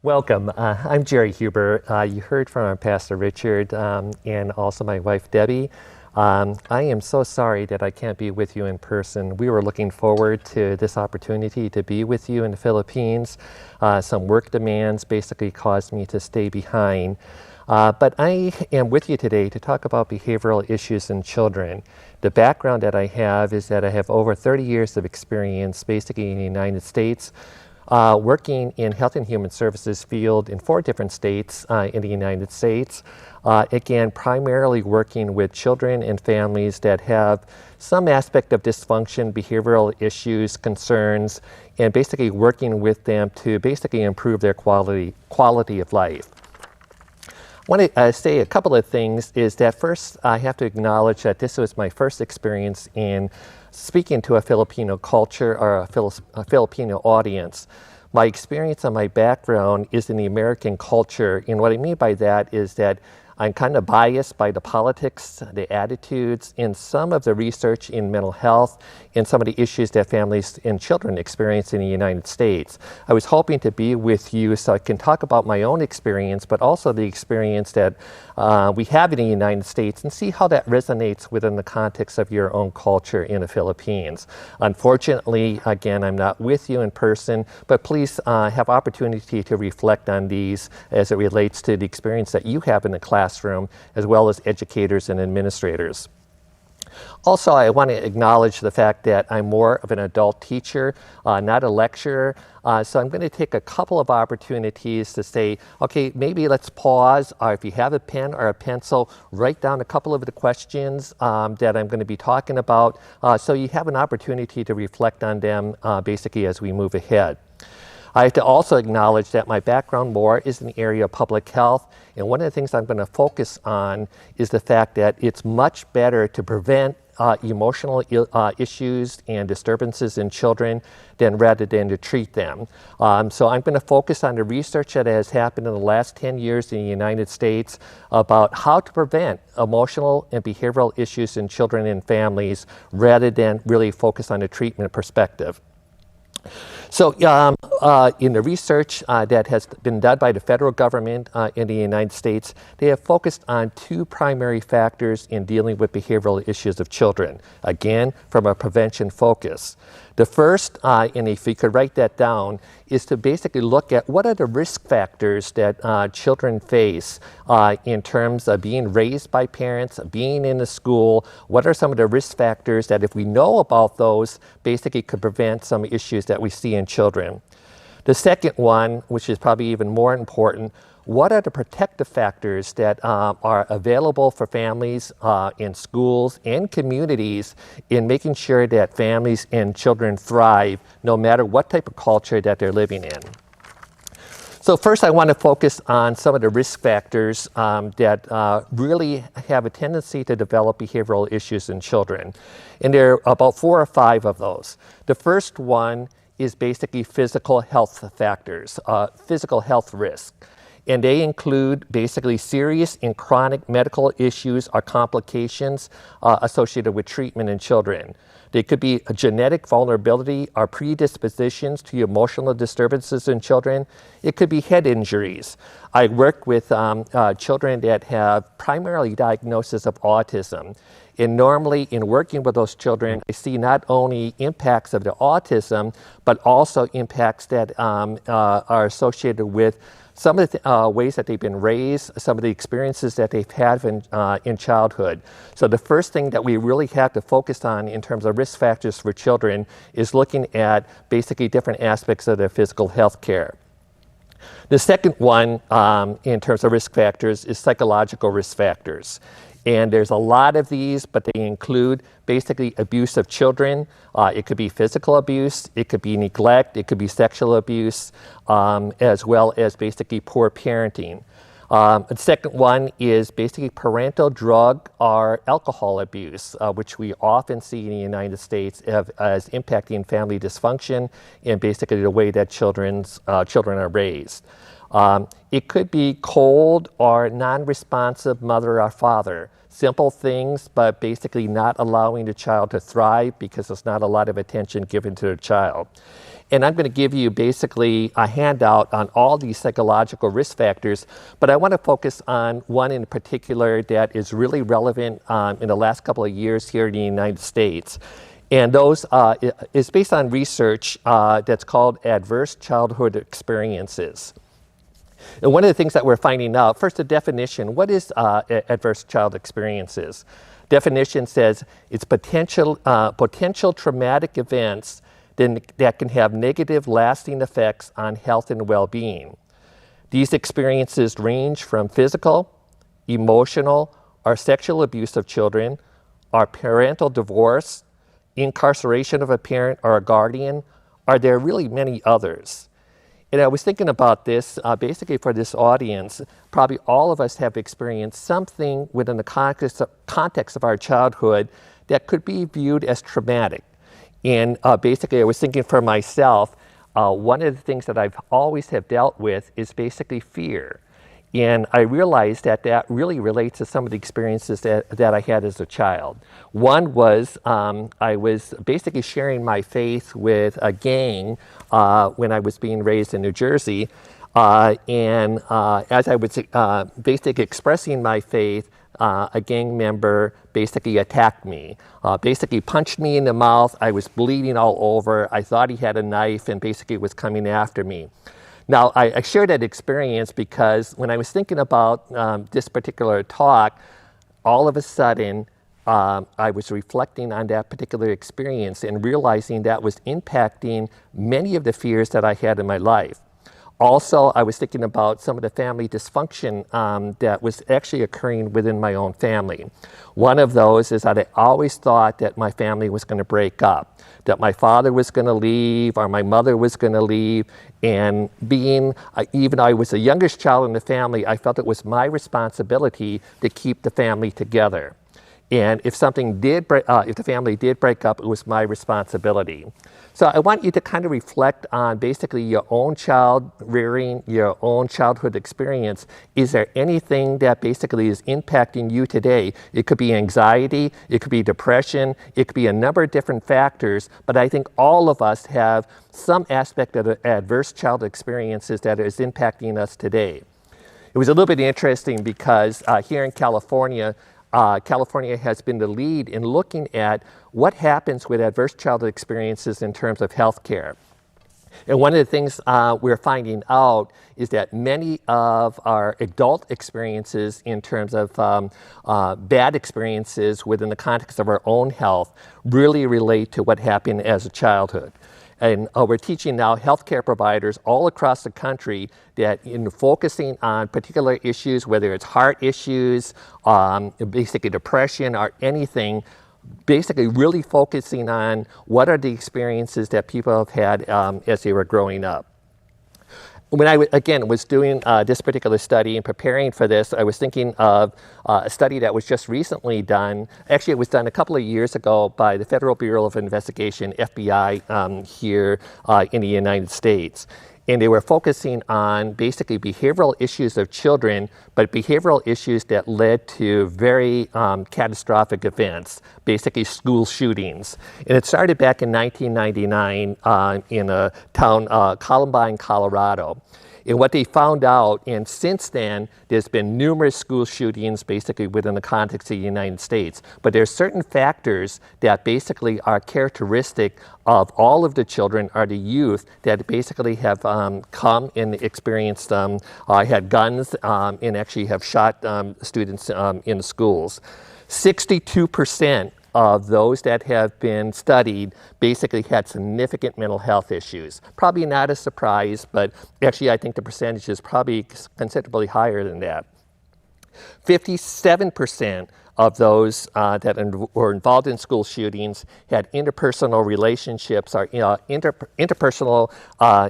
Welcome. I'm Jerry Huber. You heard from our pastor Richard and also my wife Debbie. I am so sorry that I can't be with you in person. We were looking forward to this opportunity to be with you in the Philippines. Some work demands basically caused me to stay behind. But I am with you today to talk about behavioral issues in children. The background that I have is that I have over 30 years of experience basically in the United States. Working in health and human services field in 4 different states in the United States. Again, primarily working with children and families that have some aspect of dysfunction, behavioral issues, concerns, and basically working with them to basically improve their quality of life. I want to say a couple of things. Is that first, I have to acknowledge that this was my first experience in speaking to a Filipino culture or a Filipino audience. My experience and my background is in the American culture, and what I mean by that is that I'm kind of biased by the politics, the attitudes, and some of the research in mental health and some of the issues that families and children experience in the United States. I was hoping to be with you so I can talk about my own experience, but also the experience that we have in the United States and see how that resonates within the context of your own culture in the Philippines. Unfortunately, again, I'm not with you in person, but please have opportunity to reflect on these as it relates to the experience that you have in the classroom, as well as educators and administrators. Also, I want to acknowledge the fact that I'm more of an adult teacher, not a lecturer. So I'm going to take a couple of opportunities to say, okay, maybe let's pause, or if you have a pen or a pencil, write down a couple of the questions that I'm going to be talking about, so you have an opportunity to reflect on them basically as we move ahead. I have to also acknowledge that my background more is in the area of public health, and one of the things I'm going to focus on is the fact that it's much better to prevent emotional issues and disturbances in children rather than to treat them. So I'm going to focus on the research that has happened in the last 10 years in the United States about how to prevent emotional and behavioral issues in children and families rather than really focus on the treatment perspective. So in the research that has been done by the federal government in the United States, they have focused on 2 primary factors in dealing with behavioral issues of children, again, from a prevention focus. The first, and if you could write that down, is to basically look at what are the risk factors that children face in terms of being raised by parents, being in the school. What are some of the risk factors that if we know about those, basically could prevent some issues that we see in children. The second one, which is probably even more important, what are the protective factors that are available for families in schools and communities in making sure that families and children thrive no matter what type of culture that they're living in? So first I want to focus on some of the risk factors that really have a tendency to develop behavioral issues in children. And there are about 4 or 5 of those. The first one is basically physical health factors, physical health risk. And they include basically serious and chronic medical issues or complications associated with treatment in children. They could be a genetic vulnerability or predispositions to emotional disturbances in children. It could be head injuries. I work with children that have primarily diagnosis of autism. And normally in working with those children, I see not only impacts of the autism, but also impacts that are associated with some of the ways that they've been raised, some of the experiences that they've had in childhood. So the first thing that we really have to focus on in terms of risk factors for children is looking at basically different aspects of their physical health care. The second one in terms of risk factors is psychological risk factors. And there's a lot of these, but they include basically abuse of children. It could be physical abuse, it could be neglect, it could be sexual abuse, as well as basically poor parenting. The second one is basically parental drug or alcohol abuse, which we often see in the United States as impacting family dysfunction and basically the way that children are raised. It could be cold or non-responsive mother or father. Simple things, but basically not allowing the child to thrive because there's not a lot of attention given to the child. And I'm going to give you basically a handout on all these psychological risk factors, but I want to focus on one in particular that is really relevant in the last couple of years here in the United States. And those is based on research that's called adverse childhood experiences. And one of the things that we're finding out, first the definition, what is adverse child experiences? Definition says it's potential traumatic events that can have negative lasting effects on health and well-being. These experiences range from physical, emotional, or sexual abuse of children, or parental divorce, incarceration of a parent or a guardian, or there are really many others. And I was thinking about this, basically for this audience, probably all of us have experienced something within the context of our childhood that could be viewed as traumatic. And basically I was thinking for myself, one of the things that I've always have dealt with is basically fear. And I realized that that really relates to some of the experiences that I had as a child. One was I was basically sharing my faith with a gang when I was being raised in New Jersey. And as I was basically expressing my faith, a gang member basically attacked me, basically punched me in the mouth. I was bleeding all over. I thought he had a knife and basically was coming after me. Now, I share that experience because when I was thinking about this particular talk, all of a sudden, I was reflecting on that particular experience and realizing that was impacting many of the fears that I had in my life. Also, I was thinking about some of the family dysfunction that was actually occurring within my own family. One of those is that I always thought that my family was going to break up, that my father was going to leave or my mother was going to leave. And being, even though I was the youngest child in the family, I felt it was my responsibility to keep the family together. And if something did break, if the family did break up, it was my responsibility. So I want you to kind of reflect on basically your own child rearing, your own childhood experience. Is there anything that basically is impacting you today? It could be anxiety, it could be depression, it could be a number of different factors, but I think all of us have some aspect of adverse child experiences that is impacting us today. It was a little bit interesting because here in California, California has been the lead in looking at what happens with adverse childhood experiences in terms of health care. And one of the things we're finding out is that many of our adult experiences in terms of bad experiences within the context of our own health really relate to what happened as a childhood. And we're teaching now healthcare providers all across the country that in focusing on particular issues, whether it's heart issues, basically depression or anything, basically really focusing on what are the experiences that people have had as they were growing up. When I, again, was doing this particular study and preparing for this, I was thinking of a study that was just recently done. Actually, it was done a couple of years ago by the Federal Bureau of Investigation, FBI, here in the United States. And they were focusing on basically behavioral issues of children, but behavioral issues that led to very catastrophic events, basically school shootings. And it started back in 1999 in a town, Columbine, Colorado. And what they found out, and since then, there's been numerous school shootings basically within the context of the United States. But there are certain factors that basically are characteristic of all of the children or the youth that basically have come and experienced, had guns and actually have shot students in the schools. 62% of those that have been studied basically had significant mental health issues. Probably not a surprise, but actually I think the percentage is probably considerably higher than that. 57% of those that were involved in school shootings had interpersonal relationships or interpersonal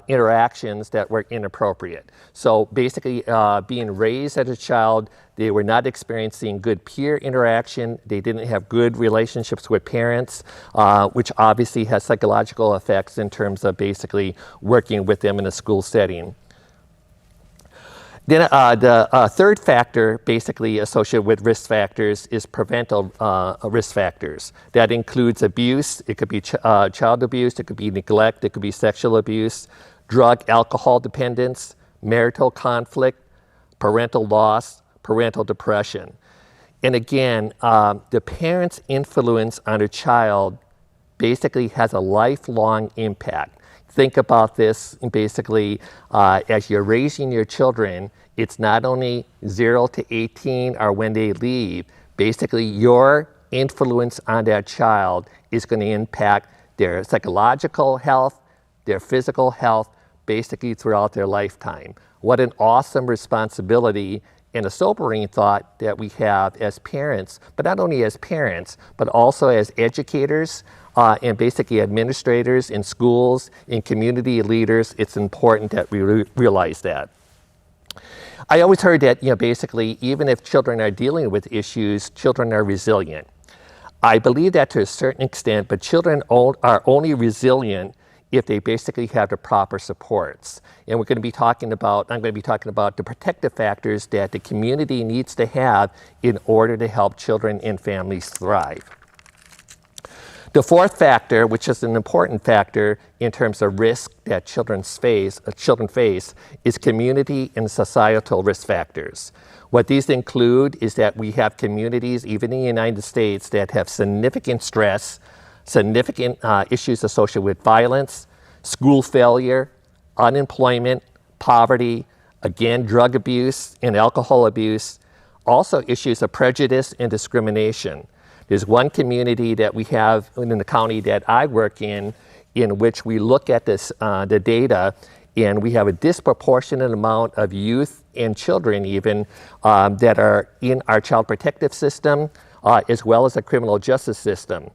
interactions that were inappropriate. So basically being raised as a child, they were not experiencing good peer interaction. They didn't have good relationships with parents, which obviously has psychological effects in terms of basically working with them in a school setting. Then the third factor basically associated with risk factors is parental risk factors. That includes abuse. It could be child abuse, it could be neglect, it could be sexual abuse, drug, alcohol dependence, marital conflict, parental loss, parental depression. And again, the parent's influence on a child basically has a lifelong impact. Think about this basically as you're raising your children, it's not only 0 to 18 or when they leave, basically your influence on that child is going to impact their psychological health, their physical health, basically throughout their lifetime. What an awesome responsibility and a sobering thought that we have as parents, but not only as parents, but also as educators, and basically administrators in schools, in community leaders. It's important that we realize that. I always heard that, basically, even if children are dealing with issues, children are resilient. I believe that to a certain extent, but children are only resilient if they basically have the proper supports. And I'm going to be talking about the protective factors that the community needs to have in order to help children and families thrive. The fourth factor, which is an important factor in terms of risk that children face, is community and societal risk factors. What these include is that we have communities, even in the United States, that have significant stress, significant issues associated with violence, school failure, unemployment, poverty, again, drug abuse and alcohol abuse, also issues of prejudice and discrimination. There's one community that we have in the county that I work in which we look at this, the data, and we have a disproportionate amount of youth and children even that are in our child protective system, as well as the criminal justice system.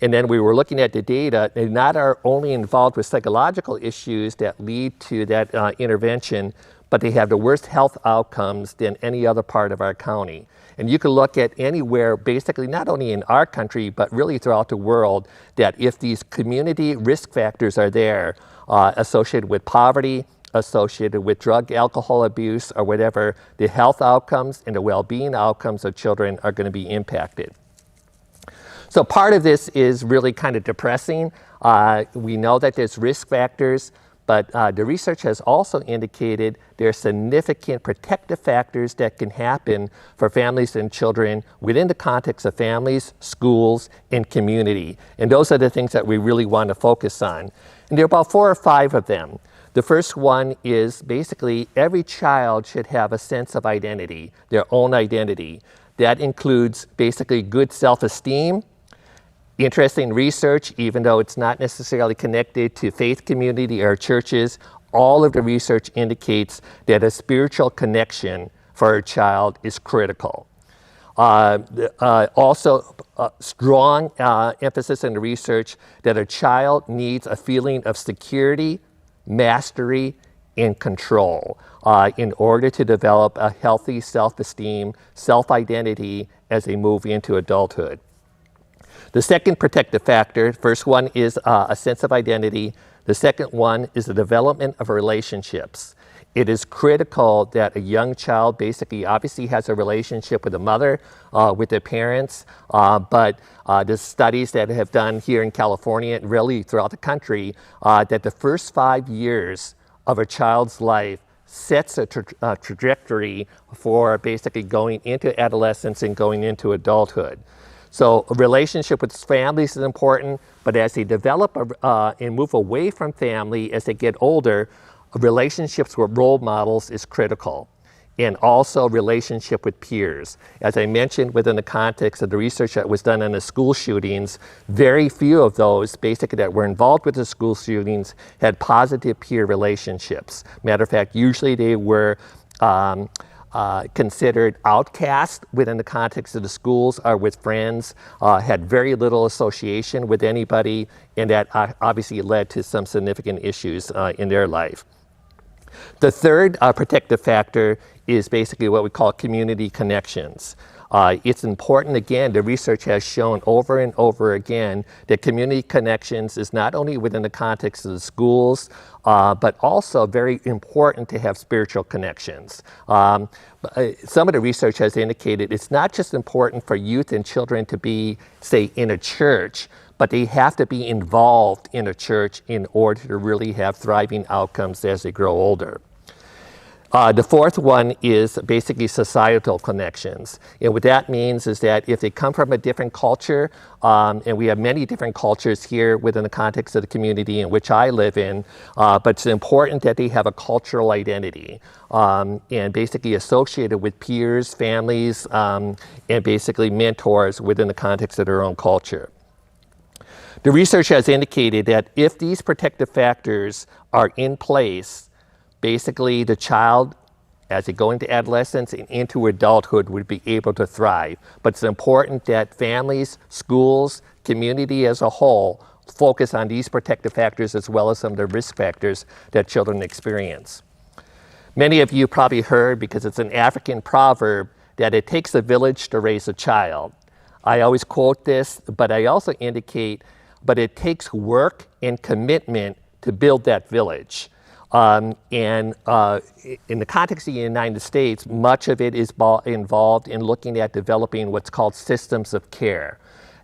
And then we were looking at the data, they're not only involved with psychological issues that lead to that intervention, but they have the worst health outcomes than any other part of our county. And you can look at anywhere, basically not only in our country, but really throughout the world, that if these community risk factors are there, associated with poverty, associated with drug, alcohol abuse, or whatever, the health outcomes and the well-being outcomes of children are going to be impacted. So part of this is really kind of depressing. We know that there's risk factors, but the research has also indicated there are significant protective factors that can happen for families and children within the context of families, schools, and community. And those are the things that we really want to focus on. And there are about 4 or 5 of them. The first one is basically every child should have a sense of identity, their own identity. That includes basically good self-esteem. Interesting research, even though it's not necessarily connected to faith community or churches, all of the research indicates that a spiritual connection for a child is critical. Also, strong emphasis in the research that a child needs a feeling of security, mastery, and control in order to develop a healthy self-esteem, self-identity as they move into adulthood. The second protective factor, first one is a sense of identity. The second one is the development of relationships. It is critical that a young child basically obviously has a relationship with the mother, with their parents, but the studies that have done here in California and really throughout the country, that the first 5 years of a child's life sets a trajectory for basically going into adolescence and going into adulthood. So a relationship with families is important, but as they develop and move away from family as they get older, relationships with role models is critical. And also relationship with peers. As I mentioned within the context of the research that was done on the school shootings, very few of those basically that were involved with the school shootings had positive peer relationships. Matter of fact, usually they were considered outcast within the context of the schools or with friends, had very little association with anybody, and that obviously led to some significant issues in their life. The third protective factor is basically what we call community connections. It's important, again, the research has shown over and over again that community connections is not only within the context of the schools, but also very important to have spiritual connections. Some of the research has indicated it's not just important for youth and children to be, say, in a church, but they have to be involved in a church in order to really have thriving outcomes as they grow older. The fourth one is basically societal connections. And what that means is that if they come from a different culture, and we have many different cultures here within the context of the community in which I live in, but it's important that they have a cultural identity and basically associated with peers, families, and basically mentors within the context of their own culture. The research has indicated that if these protective factors are in place, basically the child, as they go into adolescence and into adulthood, would be able to thrive. But it's important that families, schools, community as a whole focus on these protective factors as well as some of the risk factors that children experience. Many of you probably heard, because it's an African proverb, that it takes a village to raise a child. I always quote this, but I also indicate, but it takes work and commitment to build that village. In the context of the United States, much of it is involved in looking at developing what's called systems of care.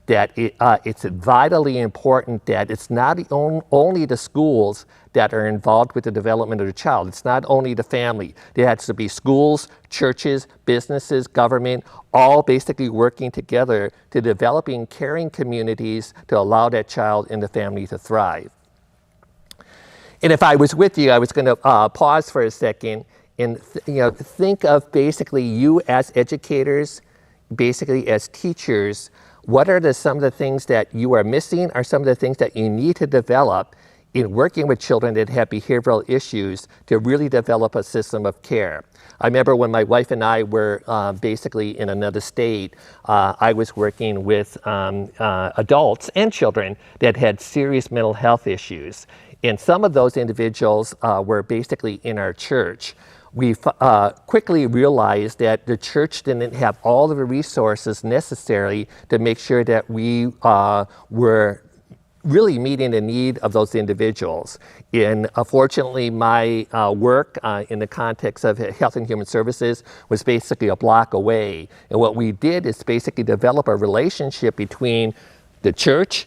That it's vitally important that it's not only the schools that are involved with the development of the child. It's not only the family. There has to be schools, churches, businesses, government, all basically working together to developing caring communities to allow that child and the family to thrive. And if I was with you, I was going to pause for a second and think of basically you as educators, basically as teachers. What are some of the things that you are missing, or some of the things that you need to develop in working with children that have behavioral issues to really develop a system of care? I remember when my wife and I were basically in another state, I was working with adults and children that had serious mental health issues. And some of those individuals were basically in our church. We quickly realized that the church didn't have all of the resources necessary to make sure that we were really meeting the need of those individuals. And fortunately, my work in the context of Health and Human Services was basically a block away. And what we did is basically develop a relationship between the church,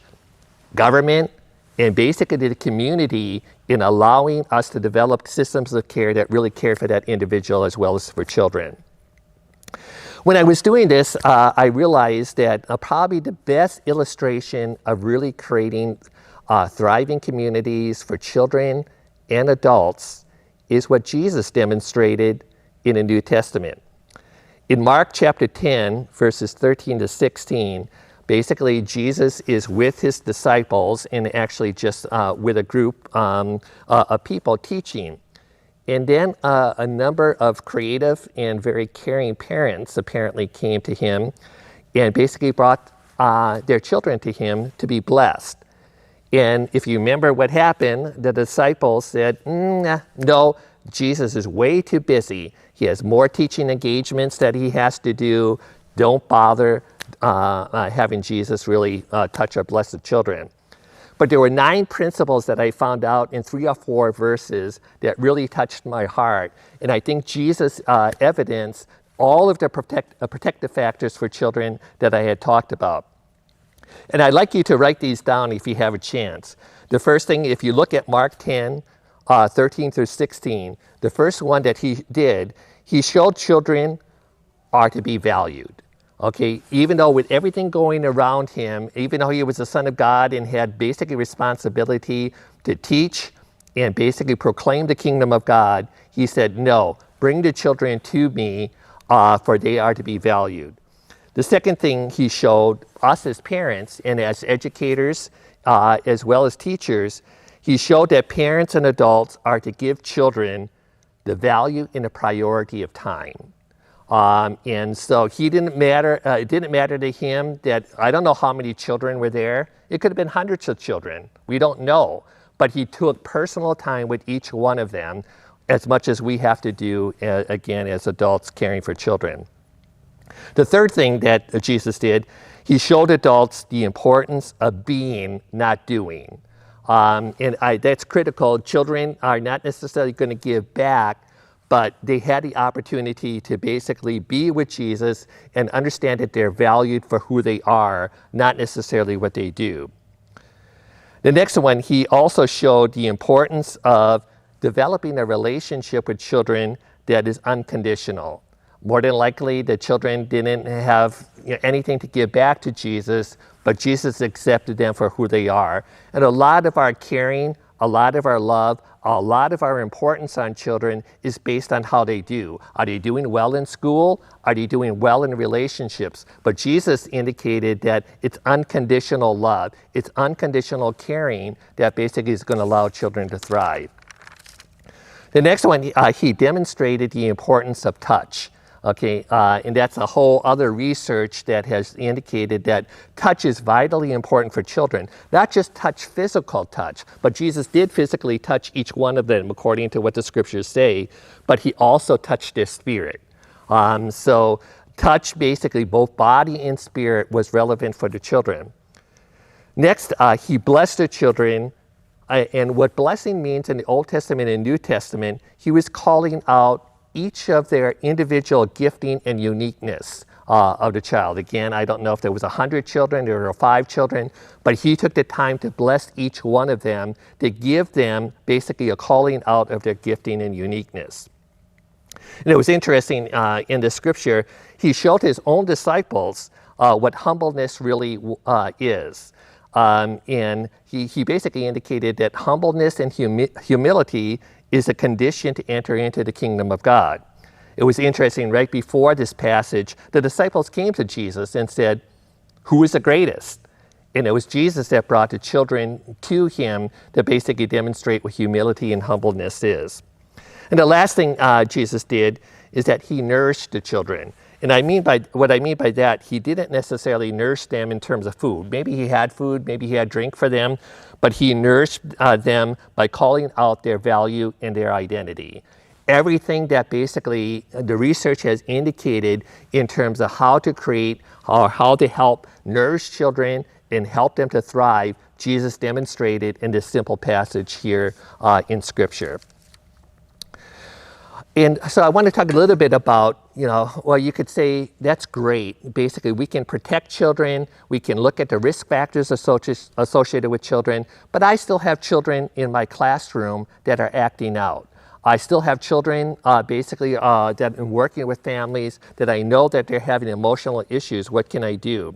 government, and basically the community in allowing us to develop systems of care that really care for that individual as well as for children. When I was doing this, I realized that probably the best illustration of really creating thriving communities for children and adults is what Jesus demonstrated in the New Testament. In Mark chapter 10, verses 13 to 16, basically, Jesus is with his disciples and actually just with a group of people teaching. And then a number of creative and very caring parents apparently came to him and basically brought their children to him to be blessed. And if you remember what happened, the disciples said, no, Jesus is way too busy. He has more teaching engagements that he has to do. Don't bother having Jesus really touch our blessed children. But there were 9 principles that I found out in 3 or 4 verses that really touched my heart. And I think Jesus evidenced all of the protective factors for children that I had talked about. And I'd like you to write these down if you have a chance. The first thing, if you look at Mark 10, 13 through 16, the first one that he did, he showed children are to be valued. Okay, even though with everything going around him, even though he was the Son of God and had basically responsibility to teach and basically proclaim the kingdom of God, he said, no, bring the children to me, for they are to be valued. The second thing he showed us as parents and as educators, as well as teachers, he showed that parents and adults are to give children the value and the priority of time. And so it didn't matter to him that, I don't know how many children were there. It could have been hundreds of children. We don't know. But he took personal time with each one of them, as much as we have to do, again, as adults caring for children. The third thing that Jesus did, he showed adults the importance of being, not doing. That's critical. Children are not necessarily going to give back, but they had the opportunity to basically be with Jesus and understand that they're valued for who they are, not necessarily what they do. The next one, he also showed the importance of developing a relationship with children that is unconditional. More than likely, the children didn't have anything to give back to Jesus, but Jesus accepted them for who they are. And a lot of our caring, a lot of our love, a lot of our importance on children is based on how they do. Are they doing well in school? Are they doing well in relationships? But Jesus indicated that it's unconditional love. It's unconditional caring that basically is going to allow children to thrive. The next one, he demonstrated the importance of touch. Okay, and that's a whole other research that has indicated that touch is vitally important for children. Not just touch, physical touch, but Jesus did physically touch each one of them according to what the scriptures say, but he also touched their spirit. So touch, basically both body and spirit, was relevant for the children. Next, he blessed the children, and what blessing means in the Old Testament and New Testament, he was calling out each of their individual gifting and uniqueness of the child. Again, I don't know if there was 100 children, there were 5 children, but he took the time to bless each one of them, to give them basically a calling out of their gifting and uniqueness. And it was interesting in the scripture, he showed his own disciples what humbleness really is. And he basically indicated that humbleness and humility is a condition to enter into the kingdom of God. It was interesting, right before this passage, the disciples came to Jesus and said, "Who is the greatest?" And it was Jesus that brought the children to him to basically demonstrate what humility and humbleness is. And the last thing Jesus did is that he nourished the children. And what I mean by that, he didn't necessarily nourish them in terms of food. Maybe he had food, maybe he had drink for them, but he nourished them by calling out their value and their identity. Everything that basically the research has indicated in terms of how to create or how to help nourish children and help them to thrive, Jesus demonstrated in this simple passage here in Scripture. And so I want to talk a little bit about, well, you could say that's great. Basically, we can protect children. We can look at the risk factors associated with children. But I still have children in my classroom that are acting out. I still have children that I'm working with families that I know that they're having emotional issues. What can I do?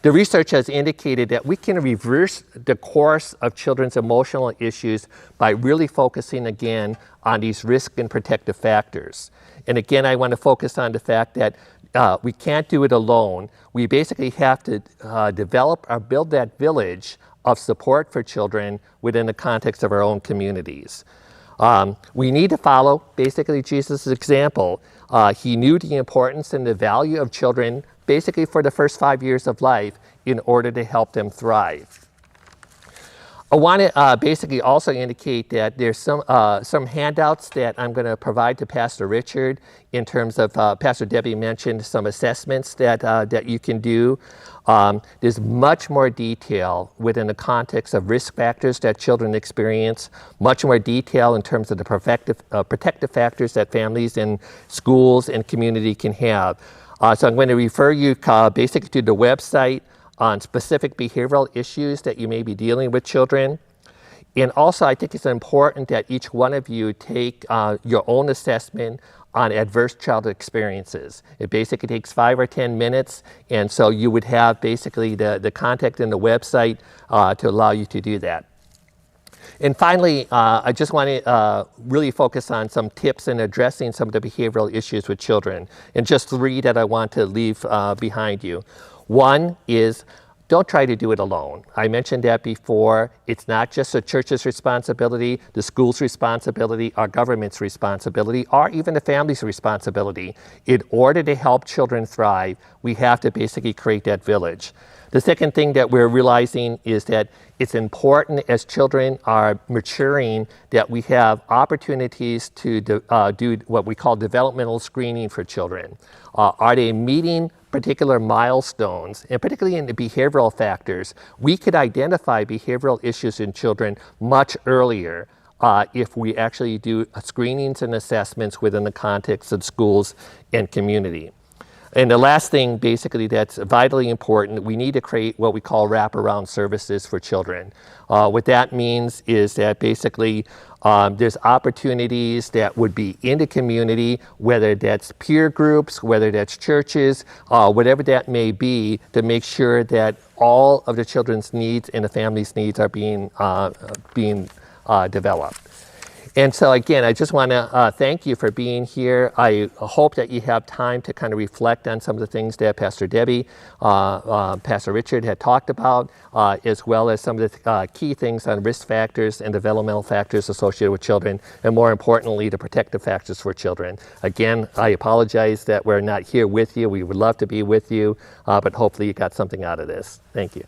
The research has indicated that we can reverse the course of children's emotional issues by really focusing again on these risk and protective factors. And again, I want to focus on the fact that we can't do it alone. We basically have to develop or build that village of support for children within the context of our own communities. We need to follow basically Jesus' example. He knew the importance and the value of children basically for the first 5 years of life in order to help them thrive. I want to basically also indicate that there's some handouts that I'm going to provide to Pastor Richard in terms of, Pastor Debbie mentioned some assessments that you can do. There's much more detail within the context of risk factors that children experience, much more detail in terms of the protective factors that families and schools and community can have. So I'm going to refer you basically to the website on specific behavioral issues that you may be dealing with children. And also, I think it's important that each one of you take your own assessment on adverse childhood experiences. It basically takes 5 or 10 minutes, and so you would have basically the contact in the website to allow you to do that. And finally, I just want to really focus on some tips in addressing some of the behavioral issues with children, and just 3 that I want to leave behind you. One is don't try to do it alone. I mentioned that before. It's not just the church's responsibility, the school's responsibility, our government's responsibility, or even the family's responsibility. In order to help children thrive, we have to basically create that village. The second thing that we're realizing is that it's important as children are maturing that we have opportunities to do what we call developmental screening for children. Are they meeting particular milestones, and particularly in the behavioral factors? We could identify behavioral issues in children much earlier if we actually do screenings and assessments within the context of schools and community. And the last thing, basically, that's vitally important, we need to create what we call wraparound services for children. What that means is that basically there's opportunities that would be in the community, whether that's peer groups, whether that's churches, whatever that may be, to make sure that all of the children's needs and the family's needs are being developed. And so again, I just want to thank you for being here. I hope that you have time to kind of reflect on some of the things that Pastor Debbie, Pastor Richard had talked about, as well as some of the key things on risk factors and developmental factors associated with children, and more importantly, the protective factors for children. Again, I apologize that we're not here with you. We would love to be with you, but hopefully you got something out of this. Thank you.